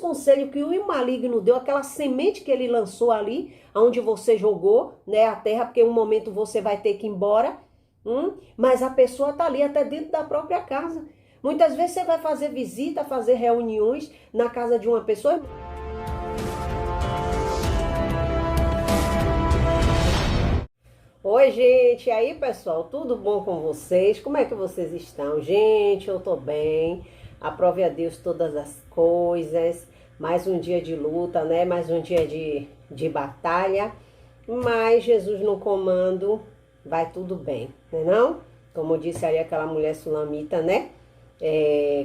conselhos que o maligno deu, aquela semente que ele lançou ali, onde você jogou, né, a terra, porque um momento você vai ter que ir embora, mas a pessoa tá ali até dentro da própria casa. Muitas vezes você vai fazer visita, fazer reuniões na casa de uma pessoa. Oi, gente, e aí, pessoal, tudo bom com vocês? Como é que vocês estão? Gente, eu tô bem, aprove a Deus todas as coisas, mais um dia de luta, né? Mais um dia de batalha, mas Jesus no comando, vai tudo bem, né não? Como disse ali aquela mulher sulamita, né?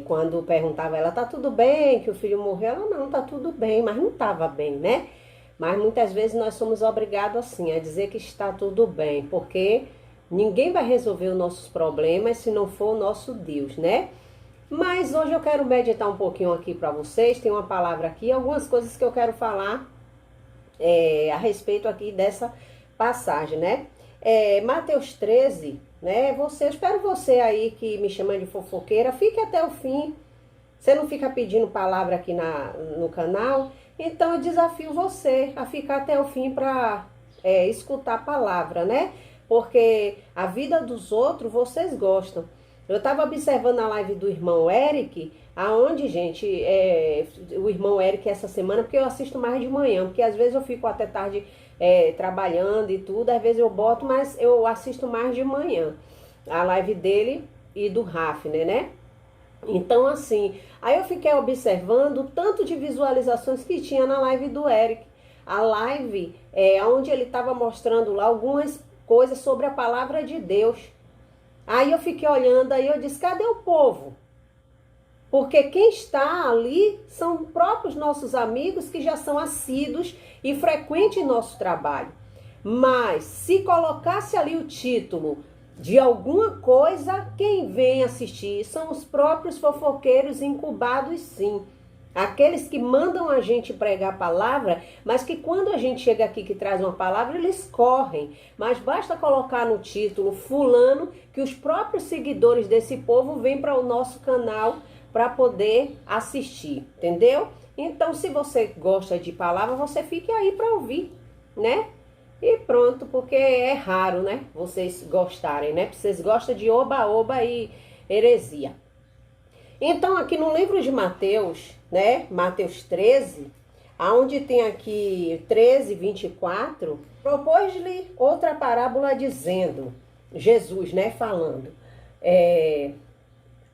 Quando perguntava ela, tá tudo bem, que o filho morreu? Ela, não, tá tudo bem, mas não tava bem, né? Mas muitas vezes nós somos obrigados assim, a dizer que está tudo bem, porque ninguém vai resolver os nossos problemas se não for o nosso Deus, né? Mas hoje eu quero meditar um pouquinho aqui para vocês, tem uma palavra aqui, algumas coisas que eu quero falar a respeito aqui dessa passagem, né? Mateus 13, né? Eu espero você aí que me chama de fofoqueira, fique até o fim. Você não fica pedindo palavra aqui no canal, então eu desafio você a ficar até o fim para escutar a palavra, né? Porque a vida dos outros vocês gostam. Eu estava observando a live do irmão Eric, aonde, gente, o irmão Eric essa semana, porque eu assisto mais de manhã, porque às vezes eu fico até tarde trabalhando e tudo, às vezes eu boto, mas eu assisto mais de manhã. A live dele e do Rafner, né? Então, assim, aí eu fiquei observando o tanto de visualizações que tinha na live do Eric. A live onde ele estava mostrando lá algumas coisas sobre a palavra de Deus. Aí eu fiquei olhando, aí eu disse, cadê o povo? Porque quem está ali são próprios nossos amigos que já são assíduos e frequentes em nosso trabalho. Mas se colocasse ali o título de alguma coisa, quem vem assistir são os próprios fofoqueiros incubados, sim. Aqueles que mandam a gente pregar a palavra, mas que quando a gente chega aqui que traz uma palavra, eles correm. Mas basta colocar no título fulano, que os próprios seguidores desse povo vêm para o nosso canal para poder assistir, entendeu? Então, se você gosta de palavra, você fique aí para ouvir, né? E pronto, porque é raro, né? Vocês gostarem, né? Vocês gostam de oba-oba e heresia. Então, aqui no livro de Mateus, né? Mateus 13, aonde tem aqui 13, 24, propôs-lhe outra parábola dizendo, Jesus, né? Falando,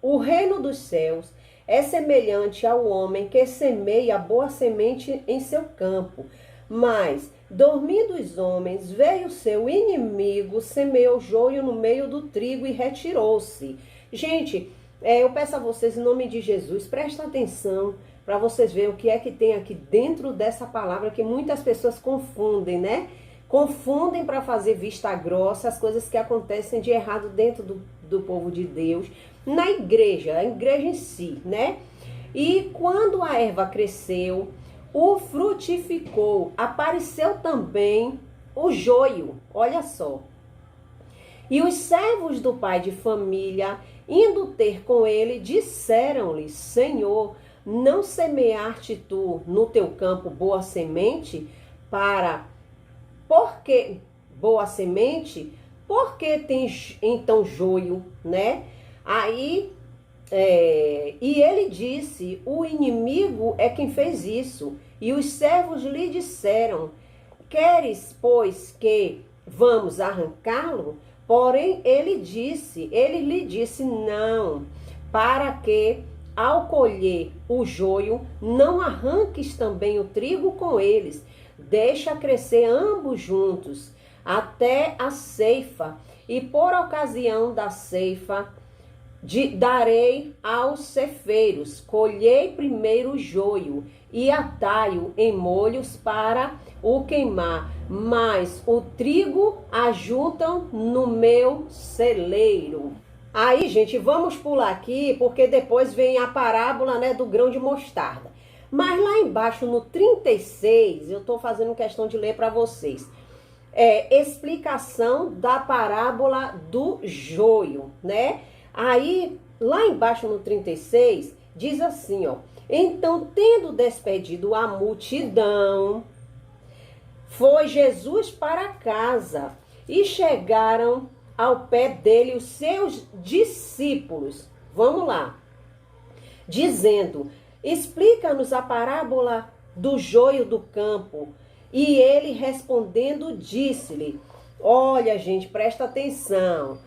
o reino dos céus é semelhante ao homem que semeia a boa semente em seu campo, mas dormindo os homens, veio seu inimigo, semeou joio no meio do trigo e retirou-se. Gente, eu peço a vocês, em nome de Jesus, prestem atenção para vocês verem o que é que tem aqui dentro dessa palavra, que muitas pessoas confundem, né? Confundem para fazer vista grossa as coisas que acontecem de errado dentro do povo de Deus, na igreja, a igreja em si, né? E quando a erva cresceu, o frutificou, apareceu também o joio, olha só. E os servos do pai de família, indo ter com ele, disseram-lhe, Senhor, não semeaste tu no teu campo boa semente? Boa semente? Por que tens então joio, né? Aí, e ele disse, o inimigo é quem fez isso. E os servos lhe disseram, queres, pois, que vamos arrancá-lo? Porém, ele lhe disse, não, para que, ao colher o joio, não arranques também o trigo com eles. Deixa crescer ambos juntos, até a ceifa. E por ocasião da ceifa, darei aos ceifeiros, colhei primeiro o joio e atai-o em molhos para o queimar, mas o trigo ajuntam no meu celeiro. Aí, gente, vamos pular aqui, porque depois vem a parábola, né, do grão de mostarda. Mas lá embaixo, no 36, eu estou fazendo questão de ler para vocês. Explicação da parábola do joio, né? Aí, lá embaixo no 36, diz assim, ó. Então, tendo despedido a multidão, foi Jesus para casa e chegaram ao pé dele os seus discípulos. Vamos lá. Dizendo: explica-nos a parábola do joio do campo. E ele respondendo disse-lhe: olha, gente, presta atenção.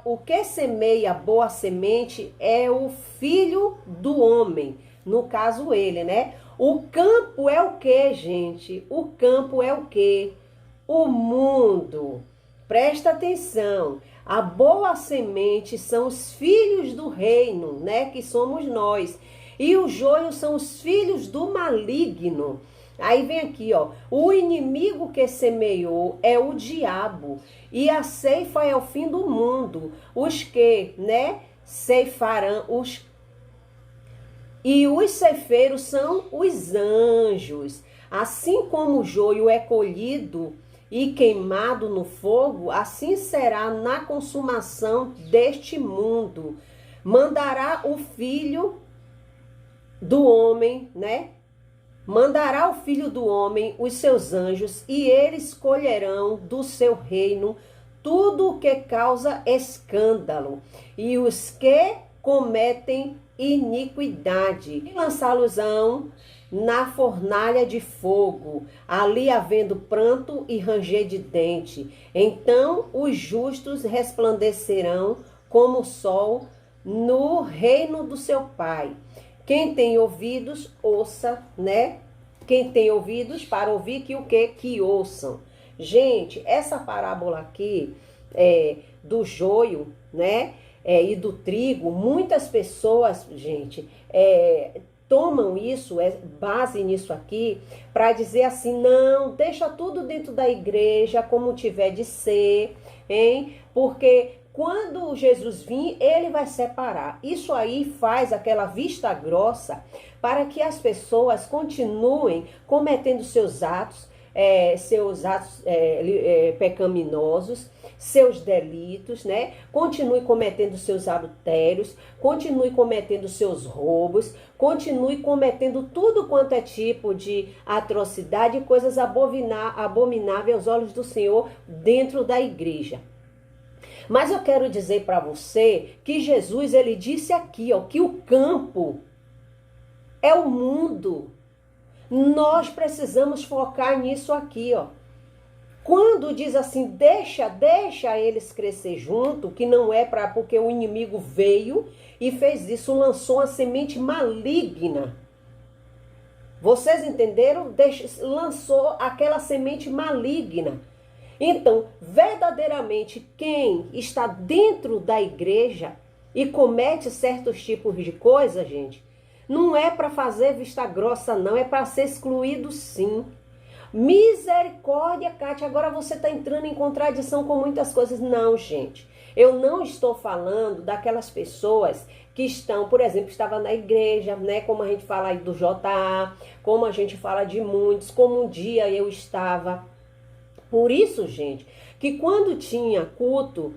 O que semeia boa semente é o filho do homem. No caso, ele, né? O campo é o que, gente? O campo é o que? O mundo. Presta atenção. A boa semente são os filhos do reino, né? Que somos nós. E o joio são os filhos do maligno. Aí vem aqui, ó. O inimigo que semeou é o diabo. E a ceifa é o fim do mundo. Os que, né? Ceifarão, e os ceifeiros são os anjos. Assim como o joio é colhido e queimado no fogo, assim será na consumação deste mundo. Mandará o filho do homem, né? Mandará o filho do homem os seus anjos, e eles colherão do seu reino tudo o que causa escândalo, e os que cometem iniquidade, e lançá-los-ão na fornalha de fogo, ali havendo pranto e ranger de dente. Então os justos resplandecerão como o sol no reino do seu Pai. Quem tem ouvidos, ouça, né? Quem tem ouvidos para ouvir, que o quê? Que ouçam. Gente, essa parábola aqui do joio, né? E do trigo, muitas pessoas, gente, tomam isso, base nisso aqui, para dizer assim: não, deixa tudo dentro da igreja, como tiver de ser, hein? Porque quando Jesus vir, ele vai separar. Isso aí faz aquela vista grossa para que as pessoas continuem cometendo seus atos pecaminosos, seus delitos, né? Continue cometendo seus adultérios, continue cometendo seus roubos, continue cometendo tudo quanto é tipo de atrocidade e coisas abomináveis aos olhos do Senhor dentro da igreja. Mas eu quero dizer para você que Jesus, ele disse aqui, ó, que o campo é o mundo. Nós precisamos focar nisso aqui, ó. Quando diz assim, deixa eles crescer junto, que não é porque o inimigo veio e fez isso, lançou uma semente maligna. Vocês entenderam? Lançou aquela semente maligna. Então, verdadeiramente, quem está dentro da igreja e comete certos tipos de coisa, gente, não é para fazer vista grossa, não, é para ser excluído, sim. Misericórdia, Kátia, agora você está entrando em contradição com muitas coisas. Não, gente, eu não estou falando daquelas pessoas que estão, por exemplo, estava na igreja, né, como a gente fala aí do JA, como a gente fala de muitos, como um dia eu estava. Por isso, gente, que quando tinha culto,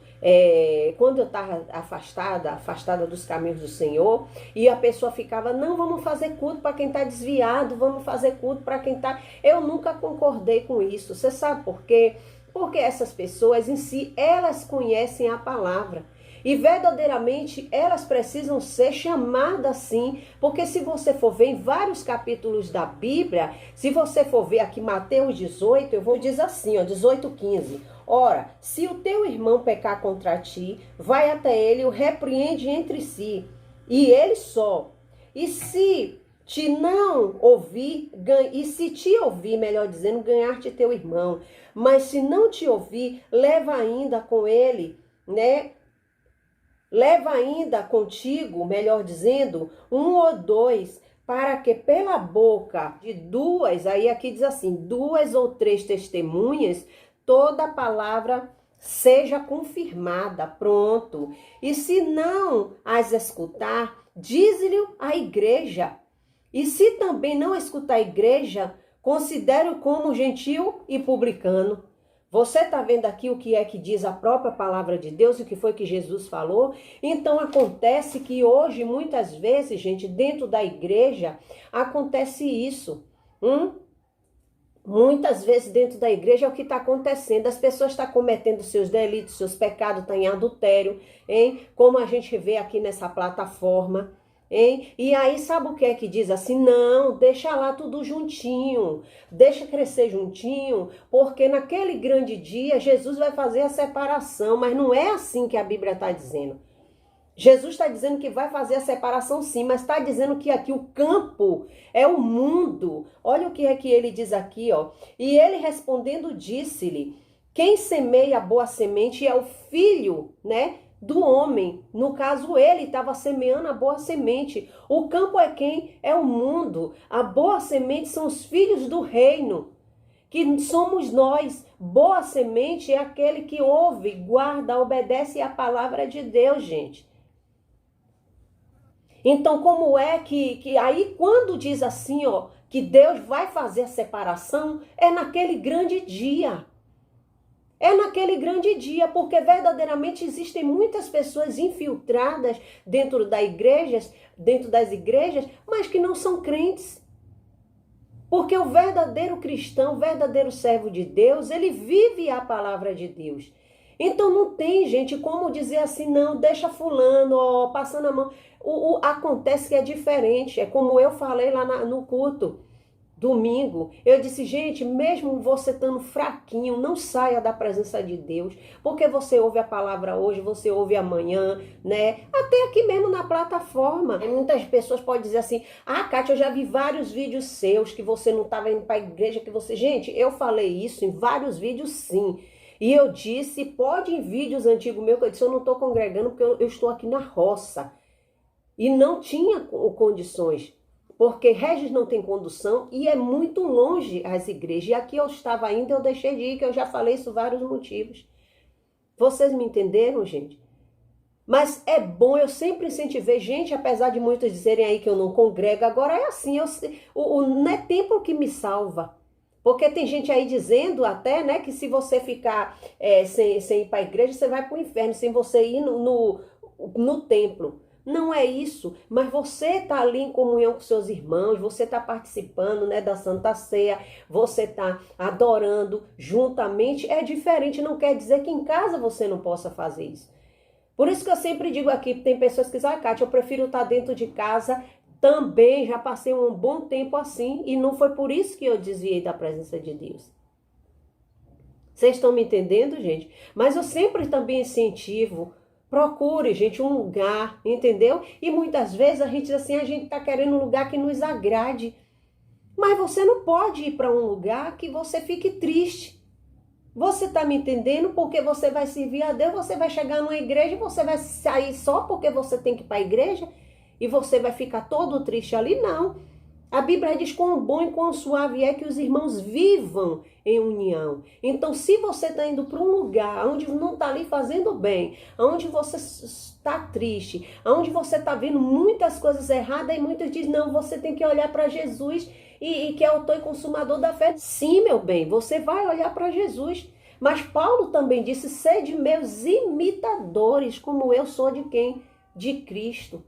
quando eu estava afastada dos caminhos do Senhor, e a pessoa ficava, não, vamos fazer culto para quem está desviado, vamos fazer culto para quem está... Eu nunca concordei com isso. Você sabe por quê? Porque essas pessoas em si, elas conhecem a palavra. E verdadeiramente elas precisam ser chamadas assim, porque se você for ver em vários capítulos da Bíblia, se você for ver aqui Mateus 18, eu vou dizer assim, ó, 18:15. Ora, se o teu irmão pecar contra ti, vai até ele e o repreende entre si, e ele só. E se te não ouvir, e se te ouvir, melhor dizendo, ganhar-te teu irmão. Mas se não te ouvir, leva ainda com ele, né? Leva ainda contigo, melhor dizendo, 1 ou 2, para que pela boca de 2, aí aqui diz assim, 2 ou 3 testemunhas, toda palavra seja confirmada, pronto. E se não as escutar, diz-lhe à igreja. E se também não escutar a igreja, considere-o como gentil e publicano. Você está vendo aqui o que é que diz a própria palavra de Deus e o que foi que Jesus falou? Então acontece que hoje, muitas vezes, gente, dentro da igreja, acontece isso. Muitas vezes dentro da igreja é o que está acontecendo. As pessoas estão cometendo seus delitos, seus pecados, estão em adultério, hein? Como a gente vê aqui nessa plataforma. Hein? E aí sabe o que é que diz assim? Não, deixa lá tudo juntinho, deixa crescer juntinho, porque naquele grande dia Jesus vai fazer a separação, mas não é assim que a Bíblia está dizendo. Jesus está dizendo que vai fazer a separação sim, mas está dizendo que aqui o campo é o mundo. Olha o que é que ele diz aqui, ó. E ele respondendo disse-lhe, quem semeia a boa semente é o filho, né? Do homem, no caso ele estava semeando a boa semente. O campo é quem? É o mundo. A boa semente são os filhos do reino, que somos nós. Boa semente é aquele que ouve, guarda, obedece a palavra de Deus, gente. Então como é que aí quando diz assim, ó, que Deus vai fazer a separação, é naquele grande dia. É naquele grande dia, porque verdadeiramente existem muitas pessoas infiltradas dentro das igrejas, mas que não são crentes. Porque o verdadeiro cristão, o verdadeiro servo de Deus, ele vive a palavra de Deus. Então não tem, gente, como dizer assim, não, deixa fulano, ó, passando a mão. Acontece que é diferente, é como eu falei lá no culto. Domingo, eu disse, gente, mesmo você estando fraquinho, não saia da presença de Deus, porque você ouve a palavra hoje, você ouve amanhã, né? Até aqui mesmo na plataforma. E muitas pessoas podem dizer assim, Kátia, eu já vi vários vídeos seus que você não estava indo para a igreja, que você... Gente, eu falei isso em vários vídeos sim. E eu disse, pode em vídeos antigos meus, que eu disse, eu não estou congregando porque eu estou aqui na roça. E não tinha condições. Porque Regis não tem condução e é muito longe as igrejas. E aqui eu estava indo, eu deixei de ir, que eu já falei isso vários motivos. Vocês me entenderam, gente? Mas é bom, eu sempre incentivei, gente, apesar de muitos dizerem aí que eu não congrego, agora é assim, não é tempo que me salva. Porque tem gente aí dizendo até, né, que se você ficar sem ir para a igreja, você vai para o inferno, sem você ir no templo. Não é isso, mas você está ali em comunhão com seus irmãos, você está participando, né, da Santa Ceia, você está adorando juntamente, é diferente, não quer dizer que em casa você não possa fazer isso. Por isso que eu sempre digo aqui, tem pessoas que dizem, Kátia, eu prefiro estar dentro de casa, também já passei um bom tempo assim, e não foi por isso que eu desviei da presença de Deus. Vocês estão me entendendo, gente? Mas eu sempre também incentivo. Procure, gente, um lugar, entendeu? E muitas vezes a gente diz assim, a gente está querendo um lugar que nos agrade. Mas você não pode ir para um lugar que você fique triste. Você está me entendendo? Porque você vai servir a Deus, você vai chegar numa igreja e você vai sair só porque você tem que ir para a igreja e você vai ficar todo triste ali? Não. A Bíblia diz quão bom e quão suave é que os irmãos vivam em união. Então, se você está indo para um lugar onde não está ali fazendo bem, onde você está triste, onde você está vendo muitas coisas erradas e muitos dizem, não, você tem que olhar para Jesus e que é o autor e consumador da fé. Sim, meu bem, você vai olhar para Jesus. Mas Paulo também disse, sede meus imitadores, como eu sou de quem? De Cristo.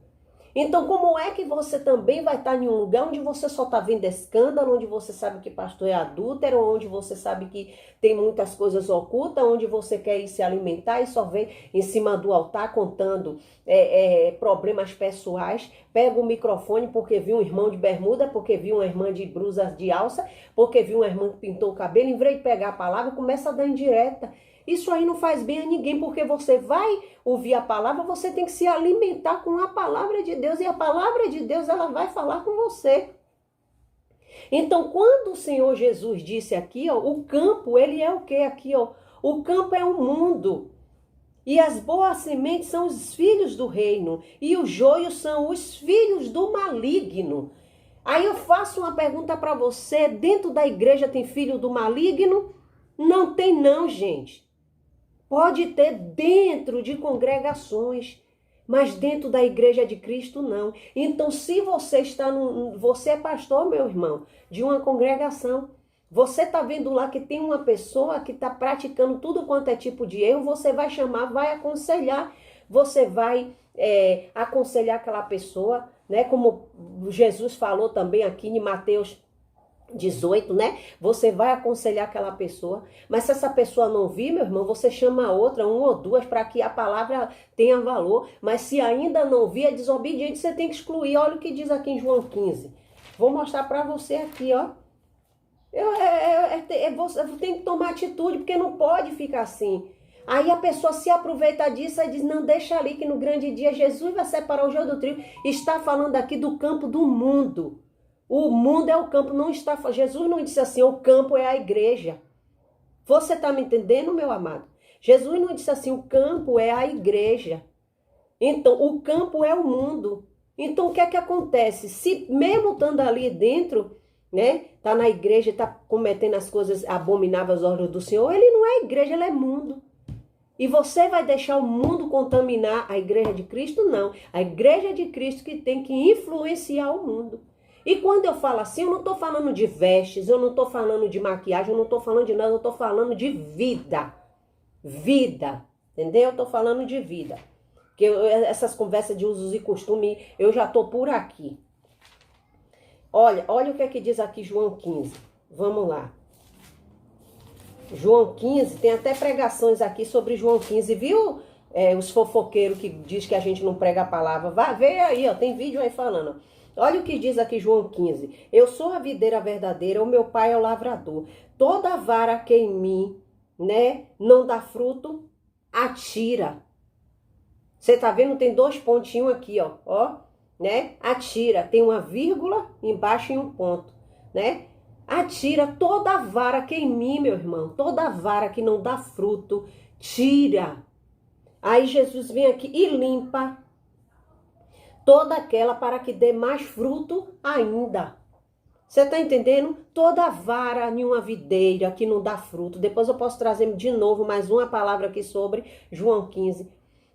Então, como é que você também vai estar em um lugar onde você só está vendo escândalo, onde você sabe que pastor é adúltero, onde você sabe que tem muitas coisas ocultas, onde você quer ir se alimentar e só vem em cima do altar contando problemas pessoais, pega o microfone porque viu um irmão de bermuda, porque viu uma irmã de blusa de alça, porque viu uma irmã que pintou o cabelo, em vez de pegar a palavra, começa a dar indireta. Isso aí não faz bem a ninguém, porque você vai ouvir a palavra, você tem que se alimentar com a palavra de Deus, e a palavra de Deus, ela vai falar com você. Então, quando o Senhor Jesus disse aqui, ó, o campo, ele é o que aqui, ó? O campo é o mundo. E as boas sementes são os filhos do reino, e os joios são os filhos do maligno. Aí eu faço uma pergunta para você, dentro da igreja tem filho do maligno? Não tem não, gente. Pode ter dentro de congregações, mas dentro da igreja de Cristo não. Então, se você está você é pastor, meu irmão, de uma congregação, Você está vendo lá que tem uma pessoa que está praticando tudo quanto é tipo de erro, você vai chamar, vai aconselhar, você vai aconselhar aquela pessoa, né? Como Jesus falou também aqui em Mateus 18, né? Você vai aconselhar aquela pessoa, mas se essa pessoa não vir, meu irmão, você chama outra, uma ou duas, para que a palavra tenha valor, mas se ainda não vir, é desobediente, você tem que excluir. Olha o que diz aqui em João 15. Vou mostrar para você aqui, ó. Você tem que tomar atitude, porque não pode ficar assim. Aí a pessoa se aproveita disso e diz, não, deixa ali que no grande dia Jesus vai separar o joio do trigo. Está falando aqui do campo do mundo. O mundo é o campo, não está... Jesus não disse assim, o campo é a igreja. Você está me entendendo, meu amado? Jesus não disse assim, o campo é a igreja. Então, o campo é o mundo. Então, o que é que acontece? Se mesmo estando ali dentro, né, tá na igreja, tá cometendo as coisas abomináveis às ordens do Senhor, ele não é igreja, ele é mundo. E você vai deixar o mundo contaminar a igreja de Cristo? Não. A igreja de Cristo que tem que influenciar o mundo. E quando eu falo assim, eu não estou falando de vestes, eu não estou falando de maquiagem, eu não estou falando de nada, eu estou falando de vida. Vida, entendeu? Eu estou falando de vida. Porque essas conversas de usos e costumes, eu já estou por aqui. Olha o que é que diz aqui João 15. Vamos lá. João 15, tem até pregações aqui sobre João 15, viu? Os fofoqueiros que diz que a gente não prega a palavra. Vai ver aí, ó, tem vídeo aí falando. Olha o que diz aqui João 15. Eu sou a videira verdadeira, o meu pai é o lavrador. Toda vara que em mim, né, não dá fruto, atira. Você tá vendo? Tem 2 pontinhos aqui, ó, né? Atira. Tem uma vírgula embaixo e um ponto, né? Atira toda vara que em mim, meu irmão, toda vara que não dá fruto, tira. Aí Jesus vem aqui e limpa toda aquela para que dê mais fruto ainda. Você está entendendo? Toda vara em uma videira que não dá fruto. Depois eu posso trazer de novo mais uma palavra aqui sobre João 15.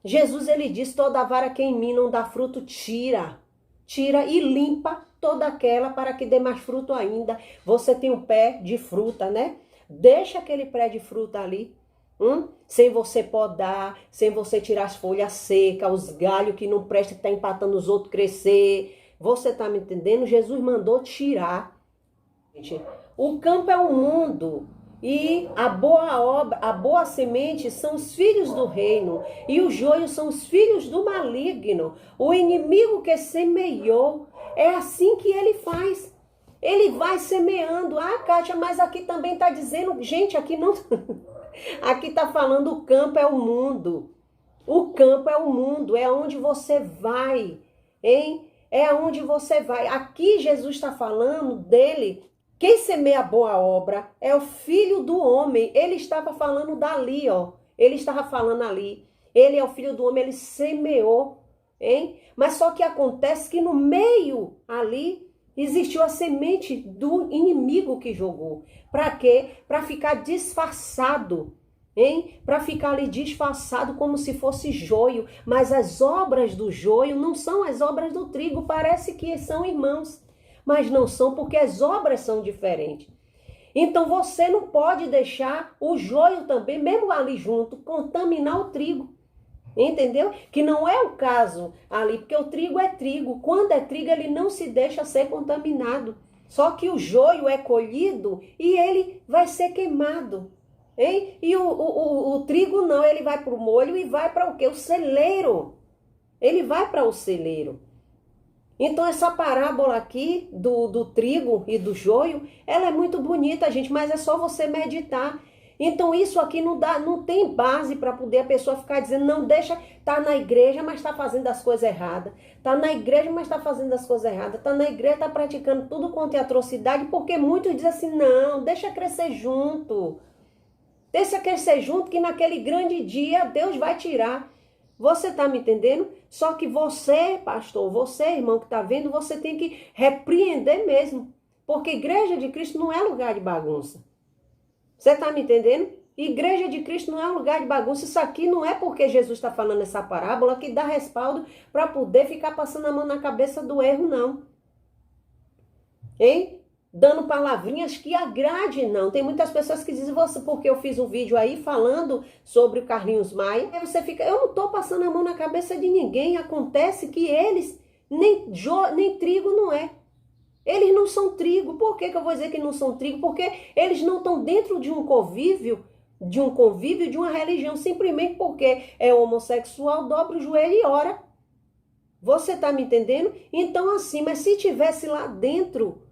Jesus, ele diz, toda vara que em mim não dá fruto, tira. Tira e limpa toda aquela para que dê mais fruto ainda. Você tem um pé de fruta, né? Deixa aquele pé de fruta ali. Sem você podar, sem você tirar as folhas secas, os galhos que não prestam, que tá empatando os outros crescer. Você tá me entendendo? Jesus mandou tirar. O campo é o mundo. E a boa obra, a boa semente são os filhos do reino. E o joio são os filhos do maligno. O inimigo que semeou. É assim que ele faz. Ele vai semeando. Ah, Kátia, mas aqui também tá dizendo... Gente, aqui não... Aqui tá falando o campo é o mundo. O campo é o mundo. É onde você vai. Hein? É aonde você vai. Aqui Jesus está falando dele... Quem semeia a boa obra é o filho do homem. Ele estava falando dali, ó. Ele estava falando ali. Ele é o filho do homem, ele semeou, hein? Mas só que acontece que no meio ali existiu a semente do inimigo que jogou. Para quê? Para ficar disfarçado, hein? Para ficar ali disfarçado como se fosse joio. Mas as obras do joio não são as obras do trigo. Parece que são irmãos. Mas não são, porque as obras são diferentes. Então você não pode deixar o joio também, mesmo ali junto, contaminar o trigo. Entendeu? Que não é o caso ali, porque o trigo é trigo. Quando é trigo, ele não se deixa ser contaminado. Só que o joio é colhido e ele vai ser queimado. Hein? E o trigo não, ele vai para o molho e vai para o quê? O celeiro. Ele vai para o celeiro. Então essa parábola aqui do trigo e do joio, ela é muito bonita, gente, mas é só você meditar. Então isso aqui não tem base para poder a pessoa ficar dizendo, não, deixa, tá na igreja, mas está fazendo as coisas erradas. Tá na igreja, mas está fazendo as coisas erradas. Tá na igreja, está praticando tudo quanto é atrocidade, porque muitos dizem assim, não, deixa crescer junto. Deixa crescer junto que naquele grande dia Deus vai tirar. Você está me entendendo? Só que você, pastor, você, irmão que está vendo, você tem que repreender mesmo. Porque igreja de Cristo não é lugar de bagunça. Você está me entendendo? Igreja de Cristo não é um lugar de bagunça. Isso aqui não é porque Jesus está falando essa parábola que dá respaldo para poder ficar passando a mão na cabeça do erro, não. Hein? dando palavrinhas que agrade, não. Tem muitas pessoas que dizem, você, porque eu fiz um vídeo aí falando sobre o Carlinhos Maia, aí você fica, eu não estou passando a mão na cabeça de ninguém, acontece que eles, nem trigo não é. Eles não são trigo. Por que eu vou dizer que não são trigo? Porque eles não estão dentro de um convívio, de uma religião, simplesmente porque é homossexual, dobra o joelho e ora. Você está me entendendo? Então assim, mas se tivesse lá dentro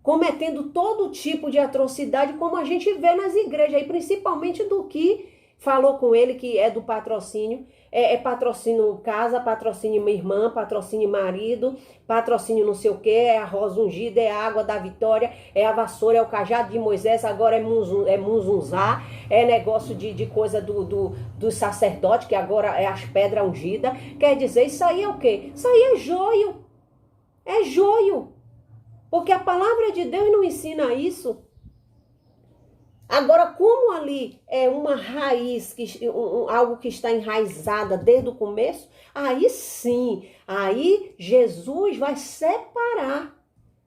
cometendo todo tipo de atrocidade, como a gente vê nas igrejas, aí, principalmente do que falou com ele, que é do patrocínio, é patrocínio casa, patrocínio minha irmã, patrocínio marido, patrocínio não sei o que, é a rosa ungida, é a água da vitória, é a vassoura, é o cajado de Moisés, agora é munzunzá, é negócio de coisa do sacerdote, que agora é as pedras ungidas. Quer dizer, isso aí é o quê? Isso aí é joio. É joio. Porque a palavra de Deus não ensina isso. Agora, como ali é uma raiz, algo que está enraizada desde o começo, aí sim, aí Jesus vai separar,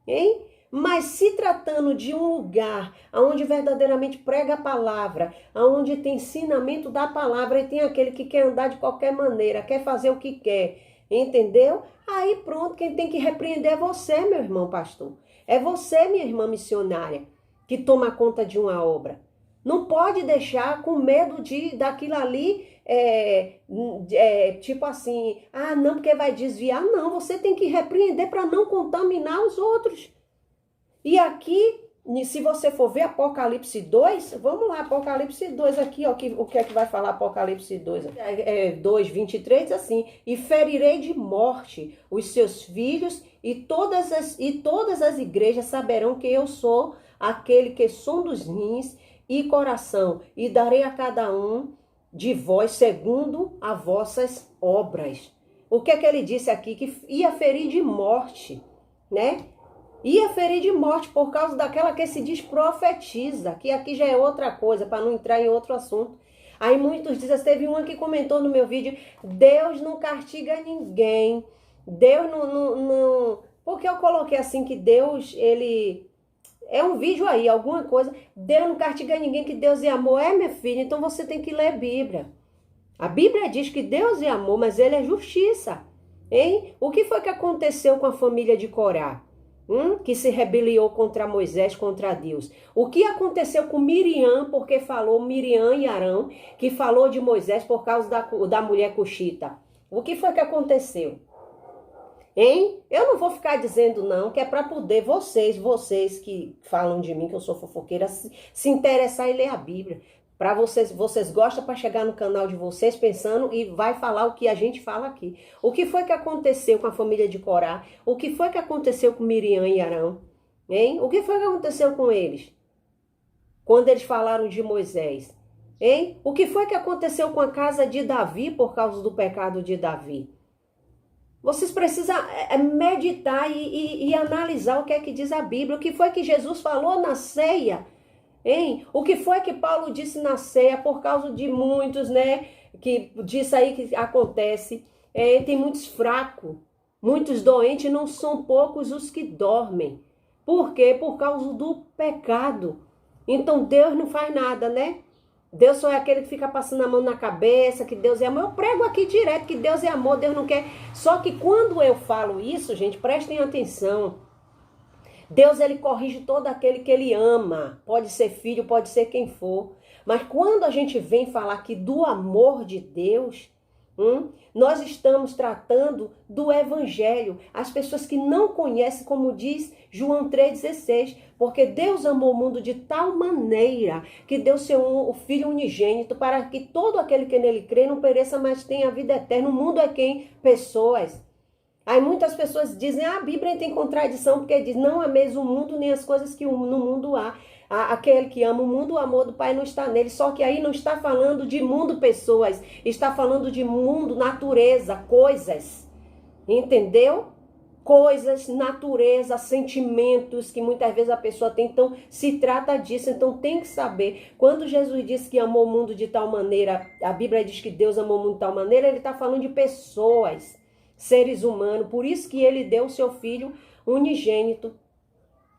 hein? Mas se tratando de um lugar onde verdadeiramente prega a palavra, onde tem ensinamento da palavra, e tem aquele que quer andar de qualquer maneira, quer fazer o que quer, entendeu? Aí pronto, quem tem que repreender é você, meu irmão pastor. É você, minha irmã missionária, que toma conta de uma obra. Não pode deixar com medo daquilo ali, tipo assim, não, porque vai desviar. Não, você tem que repreender para não contaminar os outros. E aqui, se você for ver Apocalipse 2, vamos lá, Apocalipse 2 aqui, ó, o que é que vai falar Apocalipse 2? 2, 23, assim, e ferirei de morte os seus filhos, e todas as igrejas saberão que eu sou aquele que sonda os rins e coração, e darei a cada um de vós segundo as vossas obras. O que é que ele disse aqui? Que ia ferir de morte, né? Ia ferir de morte por causa daquela que se diz profetiza, que aqui já é outra coisa, para não entrar em outro assunto. Aí muitos dizem, teve uma que comentou no meu vídeo, Deus não castiga ninguém, Deus não... Porque eu coloquei assim que Deus, ele... É um vídeo aí, alguma coisa, Deus não castiga ninguém, que Deus é amor. Minha filha, então você tem que ler a Bíblia. A Bíblia diz que Deus é amor, mas ele é justiça, hein? O que foi que aconteceu com a família de Corá? Que se rebeliou contra Moisés, contra Deus. O que aconteceu com Miriam, porque falou Miriam e Arão, que falou de Moisés por causa da mulher cuxita? O que foi que aconteceu? Hein? Eu não vou ficar dizendo não, que é para poder vocês que falam de mim, que eu sou fofoqueira, se interessar e ler a Bíblia. Para vocês gostam para chegar no canal de vocês pensando e vai falar o que a gente fala aqui. O que foi que aconteceu com a família de Corá? O que foi que aconteceu com Miriam e Arão? Hein? O que foi que aconteceu com eles? Quando eles falaram de Moisés? Hein? O que foi que aconteceu com a casa de Davi por causa do pecado de Davi? Vocês precisam meditar e analisar o que é que diz a Bíblia. O que foi que Jesus falou na ceia? Hein? O que foi que Paulo disse na ceia por causa de muitos, né? Que disso aí que acontece. Tem muitos fracos, muitos doentes, não são poucos os que dormem. Por quê? Por causa do pecado. Então Deus não faz nada, né? Deus só é aquele que fica passando a mão na cabeça, que Deus é amor. Eu prego aqui direto que Deus é amor, Deus não quer. Só que quando eu falo isso, gente, prestem atenção. Deus, ele corrige todo aquele que ele ama. Pode ser filho, pode ser quem for. Mas quando a gente vem falar aqui do amor de Deus, nós estamos tratando do evangelho. As pessoas que não conhecem, como diz João 3,16. Porque Deus amou o mundo de tal maneira que deu o Filho unigênito para que todo aquele que nele crê não pereça, mas tenha a vida eterna. O mundo é quem? Pessoas. Aí muitas pessoas dizem, a Bíblia tem contradição, porque diz, não ameis o mundo nem as coisas que no mundo há. Aquele que ama o mundo, o amor do Pai não está nele. Só que aí não está falando de mundo, pessoas. Está falando de mundo, natureza, coisas. Entendeu? Coisas, natureza, sentimentos que muitas vezes a pessoa tem. Então, se trata disso. Então, tem que saber. Quando Jesus disse que amou o mundo de tal maneira, a Bíblia diz que Deus amou o mundo de tal maneira, ele está falando de pessoas, seres humanos. Por isso que ele deu o seu Filho unigênito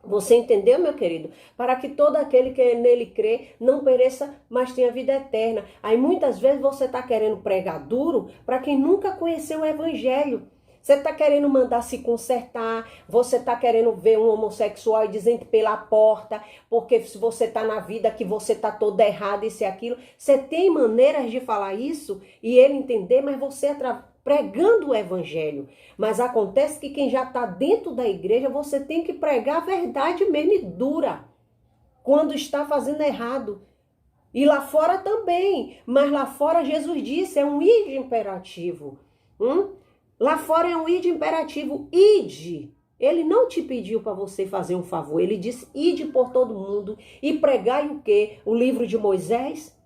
Você entendeu, meu querido? Para que todo aquele que nele crê não pereça, mas tenha vida eterna. Aí muitas vezes você está querendo pregar duro para quem nunca conheceu o evangelho. Você está querendo mandar se consertar, você está querendo ver um homossexual e dizendo pela porta, porque se você está na vida que você está todo errado, isso e aquilo. Você tem maneiras de falar isso e ele entender, mas você pregando o evangelho. Mas acontece que quem já está dentro da igreja, você tem que pregar a verdade mesmo e dura, quando está fazendo errado. E lá fora também, mas lá fora Jesus disse, é um ide imperativo. Lá fora é um ide imperativo, ide. Ele não te pediu para você fazer um favor, ele disse ide por todo mundo e pregai o quê? O livro de Moisés?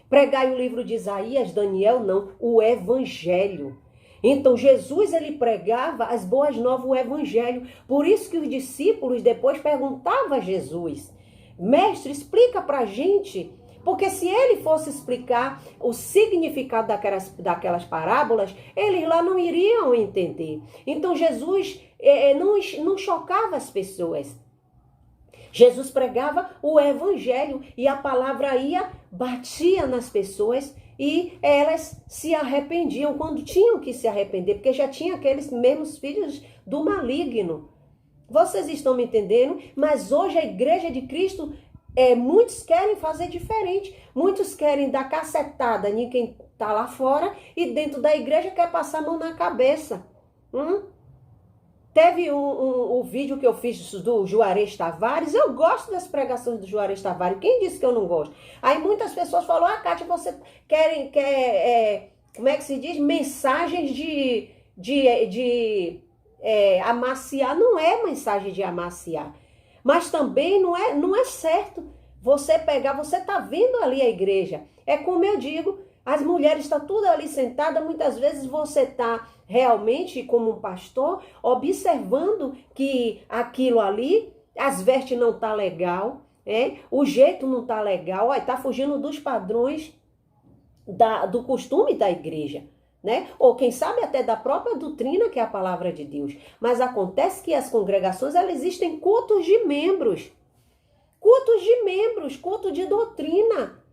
Pregai o livro de Isaías, Daniel, não, o evangelho. Então Jesus, ele pregava as boas novas, o evangelho. Por isso que os discípulos depois perguntavam a Jesus, mestre, explica pra gente. Porque se ele fosse explicar o significado daquelas parábolas, eles lá não iriam entender. Então Jesus não chocava as pessoas. Jesus pregava o evangelho e a palavra batia nas pessoas e elas se arrependiam quando tinham que se arrepender, porque já tinha aqueles mesmos filhos do maligno. Vocês estão me entendendo? Mas hoje a igreja de Cristo, muitos querem fazer diferente. Muitos querem dar cacetada em quem está lá fora e dentro da igreja quer passar a mão na cabeça. Teve o vídeo que eu fiz do Juarez Tavares. Eu gosto das pregações do Juarez Tavares. Quem disse que eu não gosto? Aí muitas pessoas falam, Kátia, você quer como é que se diz? Mensagens de amaciar. Não é mensagem de amaciar. Mas também não é certo você pegar, você tá vendo ali a igreja. É como eu digo, as mulheres estão tudo ali sentadas, muitas vezes você tá realmente, como um pastor, observando que aquilo ali, as vestes não tá legal, o jeito não tá legal, tá fugindo dos padrões do costume da igreja. Ou quem sabe até da própria doutrina, que é a palavra de Deus. Mas acontece que as congregações, elas existem cultos de membros, culto de doutrina.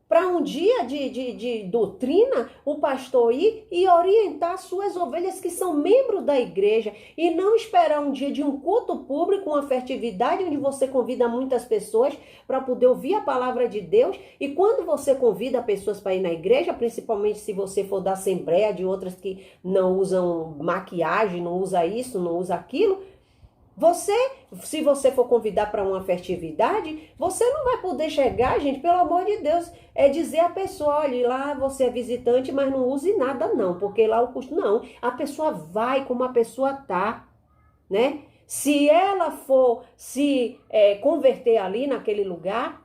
Para um dia de doutrina, o pastor ir e orientar as suas ovelhas que são membros da igreja e não esperar um dia de um culto público, uma festividade onde você convida muitas pessoas para poder ouvir a palavra de Deus. E quando você convida pessoas para ir na igreja, principalmente se você for da assembleia, de outras que não usam maquiagem, não usa isso, não usa aquilo, se você for convidar para uma festividade, você não vai poder chegar, gente, pelo amor de Deus, dizer à pessoa, olha, lá você é visitante, mas não use nada não, porque lá o custo, não, a pessoa vai como a pessoa tá, Se ela for se converter ali naquele lugar,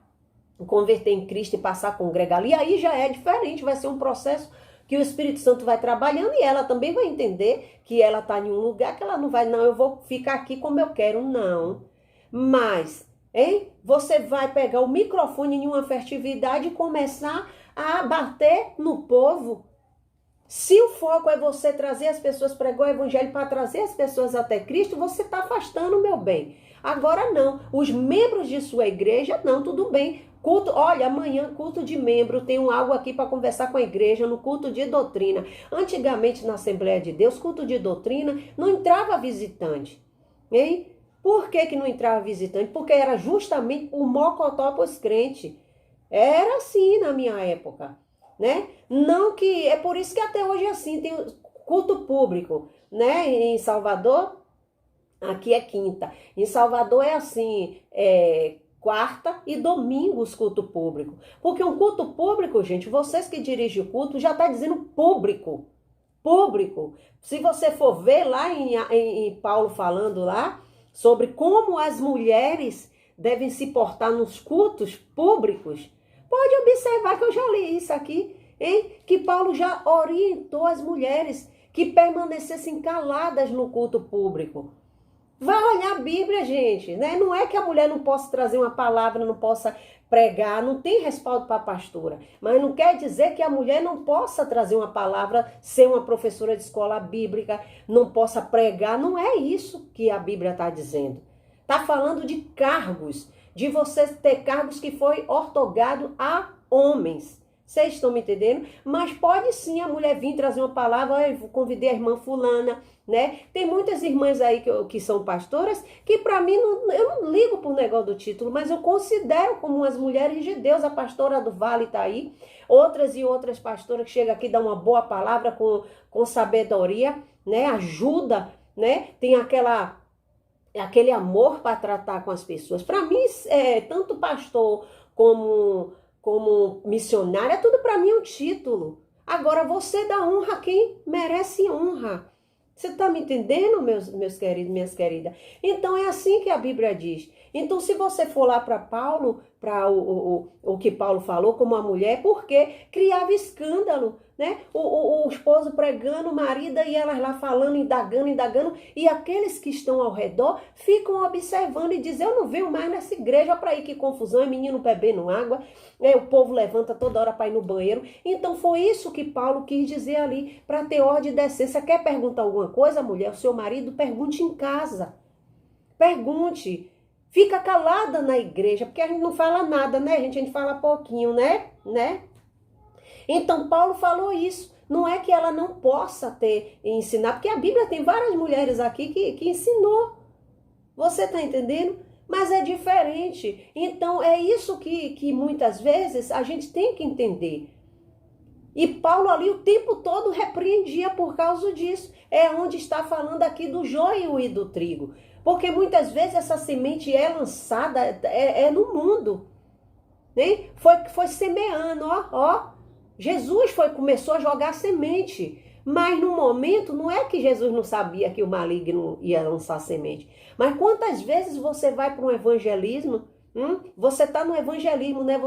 converter em Cristo e passar a congregar ali, aí já é diferente, vai ser um processo que o Espírito Santo vai trabalhando e ela também vai entender que ela está em um lugar que ela não vai, não, eu vou ficar aqui como eu quero, não. Mas, você vai pegar o microfone em uma festividade e começar a bater no povo. Se o foco é você trazer as pessoas, pregar o evangelho para trazer as pessoas até Cristo, você está afastando, meu bem. Agora não, os membros de sua igreja, não, tudo bem. Culto, olha, amanhã culto de membro, tenho algo aqui para conversar com a igreja no culto de doutrina. Antigamente na Assembleia de Deus, culto de doutrina, não entrava visitante, Por que não entrava visitante? Porque era justamente o mocotó para os crentes. Era assim na minha época, Não que, é por isso que até hoje é assim, tem culto público, em Salvador, aqui é quinta. Em Salvador é assim, quarta e domingo os culto público. Porque um culto público, gente, vocês que dirigem o culto, já está dizendo público. Público. Se você for ver lá em Paulo falando lá, sobre como as mulheres devem se portar nos cultos públicos, pode observar que eu já li isso aqui, que Paulo já orientou as mulheres que permanecessem caladas no culto público. Vai olhar a Bíblia, gente, Não é que a mulher não possa trazer uma palavra, não possa pregar, não tem respaldo para a pastora. Mas não quer dizer que a mulher não possa trazer uma palavra, ser uma professora de escola bíblica, não possa pregar. Não é isso que a Bíblia está dizendo. Está falando de cargos, de você ter cargos que foi ortogado a homens. Vocês estão me entendendo? Mas pode sim a mulher vir trazer uma palavra, eu convidei a irmã fulana, né? Tem muitas irmãs aí que são pastoras, que para mim, eu não ligo pro negócio do título, mas eu considero como umas mulheres de Deus. A pastora do Vale tá aí, outras pastoras que chegam aqui, dão uma boa palavra com sabedoria, né? Ajuda, né? Tem aquele amor para tratar com as pessoas. Para mim, tanto pastor como missionária, tudo para mim é um título. Agora, você dá honra a quem merece honra. Você está me entendendo, meus queridos, minhas queridas? Então, é assim que a Bíblia diz. Então, se você for lá para Paulo, para o que Paulo falou como a mulher, porque criava escândalo, né? O esposo pregando, o marido e elas lá falando, indagando, e aqueles que estão ao redor ficam observando e dizem, eu não venho mais nessa igreja para ir, que confusão, é menino bebendo água, né? O povo levanta toda hora para ir no banheiro. Então foi isso que Paulo quis dizer ali, para ter ordem e decência. Quer perguntar alguma coisa, mulher, o seu marido, pergunte em casa. Pergunte. Fica calada na igreja, porque a gente não fala nada, né, gente? A gente fala pouquinho, né? Então, Paulo falou isso. Não é que ela não possa ensinar, porque a Bíblia tem várias mulheres aqui que ensinou. Você tá entendendo? Mas é diferente. Então, é isso que muitas vezes a gente tem que entender. E Paulo ali o tempo todo repreendia por causa disso. É onde está falando aqui do joio e do trigo. Porque muitas vezes essa semente é lançada, no mundo. Né? Foi semeando, ó. Jesus começou a jogar semente. Mas no momento, não é que Jesus não sabia que o maligno ia lançar semente. Mas quantas vezes você vai para um evangelismo, você está no evangelismo, né?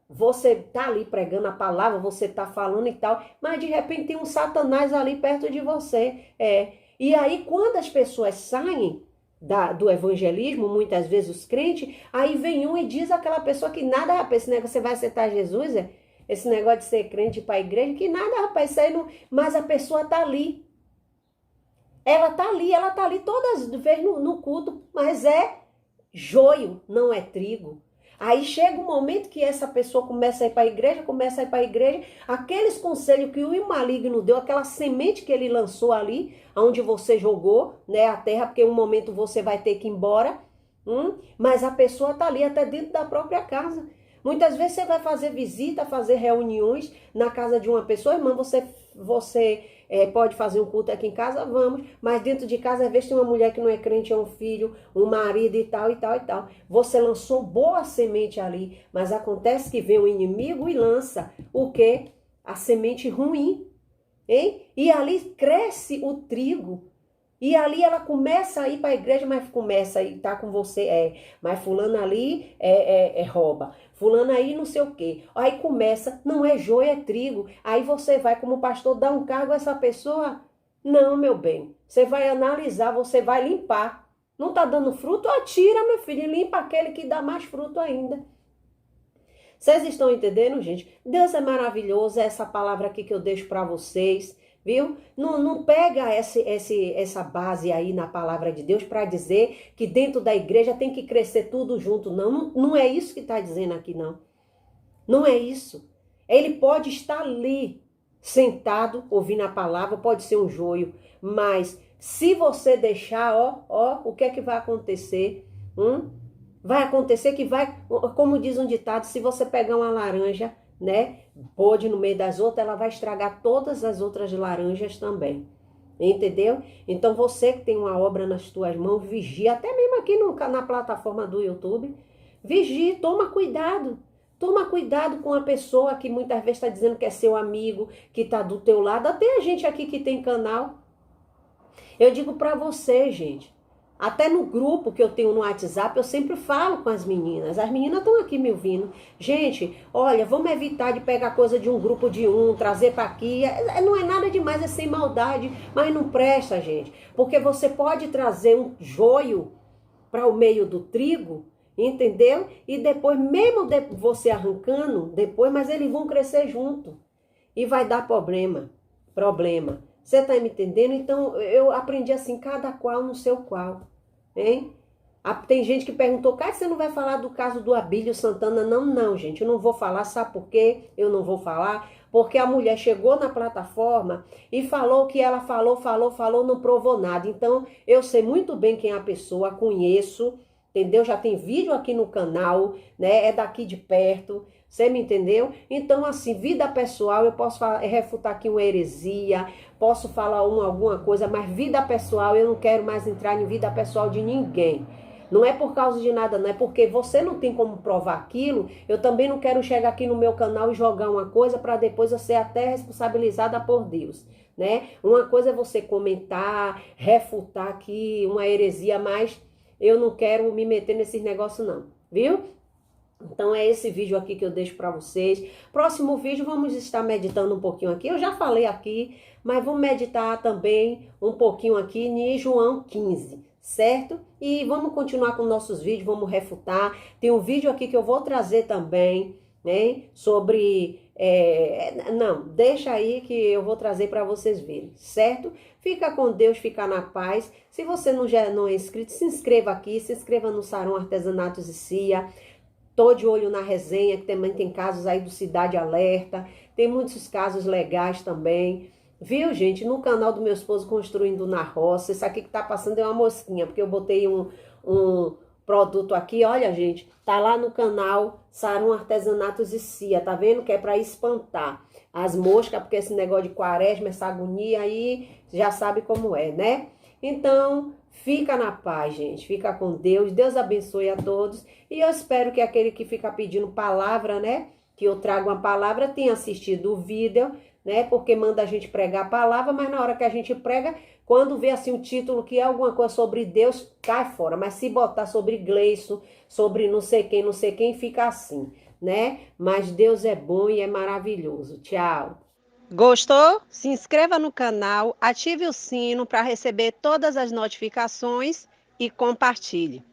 Você tá ali pregando a palavra, você tá falando e tal, mas de repente tem um Satanás ali perto de você. E aí quando as pessoas saem do evangelismo, muitas vezes os crentes, aí vem um e diz àquela pessoa que nada, rapaz, esse negócio você vai aceitar Jesus, esse negócio de ser crente para a igreja, que nada, rapaz, isso aí não... Mas a pessoa tá ali. Ela tá ali todas as vezes no culto, mas é joio, não é trigo. Aí chega um momento que essa pessoa começa a ir para a igreja, aqueles conselhos que o maligno deu, aquela semente que ele lançou ali, onde você jogou, né, a terra, porque um momento você vai ter que ir embora, mas a pessoa está ali até dentro da própria casa. Muitas vezes você vai fazer visita, fazer reuniões na casa de uma pessoa, irmã, você pode fazer um culto aqui em casa? Vamos. Mas dentro de casa, às vezes tem uma mulher que não é crente, é um filho, um marido e tal. Você lançou boa semente ali, mas acontece que vem o inimigo e lança o quê? A semente ruim, hein? E ali cresce o trigo. E ali ela começa a ir para a igreja, mas começa a estar com você, mas fulano ali rouba, fulano aí não sei o quê. Aí começa, não é joio, é trigo. Aí você vai como pastor dar um cargo a essa pessoa? Não, meu bem, você vai analisar, você vai limpar. Não está dando fruto? Atira, meu filho, e limpa aquele que dá mais fruto ainda. Vocês estão entendendo, gente? Deus é maravilhoso, é essa palavra aqui que eu deixo para vocês. Viu? Não pega essa base aí na palavra de Deus para dizer que dentro da igreja tem que crescer tudo junto. Não é isso que está dizendo aqui, não. Não é isso. Ele pode estar ali, sentado, ouvindo a palavra, pode ser um joio, mas se você deixar, o que é que vai acontecer? Vai acontecer que como diz um ditado, se você pegar uma laranja, né, pode no meio das outras, ela vai estragar todas as outras laranjas também, entendeu? Então você que tem uma obra nas tuas mãos, vigia, até mesmo aqui na plataforma do YouTube, vigie, toma cuidado com a pessoa que muitas vezes está dizendo que é seu amigo, que está do teu lado, até a gente aqui que tem canal. Eu digo para você, gente, até no grupo que eu tenho no WhatsApp, eu sempre falo com as meninas estão aqui me ouvindo. Gente, olha, vamos evitar de pegar coisa de um grupo de trazer para aqui. Não é nada demais, é sem maldade, mas não presta, gente. Porque você pode trazer um joio para o meio do trigo, entendeu? E depois, mesmo você arrancando, mas eles vão crescer junto. E vai dar problema. Você tá me entendendo? Então, eu aprendi assim, cada qual no seu qual. hein? Tem gente que perguntou, cara, você não vai falar do caso do Abílio Santana? Não, não, gente, eu não vou falar. Sabe por quê? Eu não vou falar porque a mulher chegou na plataforma e falou que ela falou, não provou nada. Então, eu sei muito bem quem é a pessoa, conheço, entendeu? Já tem vídeo aqui no canal, né? É daqui de perto, você me entendeu? Então, assim, vida pessoal, eu posso refutar aqui uma heresia, posso falar alguma coisa, mas vida pessoal, eu não quero mais entrar em vida pessoal de ninguém. Não é por causa de nada, não é porque você não tem como provar aquilo. Eu também não quero chegar aqui no meu canal e jogar uma coisa para depois eu ser até responsabilizada por Deus, né? Uma coisa é você comentar, refutar aqui uma heresia, mas eu não quero me meter nesses negócios não, viu? Então é esse vídeo aqui que eu deixo para vocês. Próximo vídeo vamos estar meditando um pouquinho aqui. Eu já falei aqui, mas vamos meditar também um pouquinho aqui em João 15, certo? E vamos continuar com nossos vídeos, vamos refutar. Tem um vídeo aqui que eu vou trazer também, né? Sobre... não, deixa aí que eu vou trazer para vocês verem, certo? Fica com Deus, fica na paz. Se você não é inscrito, se inscreva aqui, se inscreva no Saron Artesanatos e Cia. Tô de olho na resenha, que também tem casos aí do Cidade Alerta. Tem muitos casos legais também. Viu, gente? No canal do meu esposo Construindo na Roça. Isso aqui que tá passando é uma mosquinha, porque eu botei um produto aqui. Olha, gente, tá lá no canal Saron Artesanatos e Cia. Tá vendo? Que é pra espantar as moscas, porque esse negócio de quaresma, essa agonia aí, já sabe como é, né? Então, fica na paz, gente. Fica com Deus. Deus abençoe a todos. E eu espero que aquele que fica pedindo palavra, né? Que eu trago uma palavra, tenha assistido o vídeo, né? Porque manda a gente pregar a palavra, mas na hora que a gente prega, quando vê assim um título que é alguma coisa sobre Deus, cai fora. Mas se botar sobre Gleison, sobre não sei quem, fica assim, né? Mas Deus é bom e é maravilhoso. Tchau. Gostou? Se inscreva no canal, ative o sino para receber todas as notificações e compartilhe.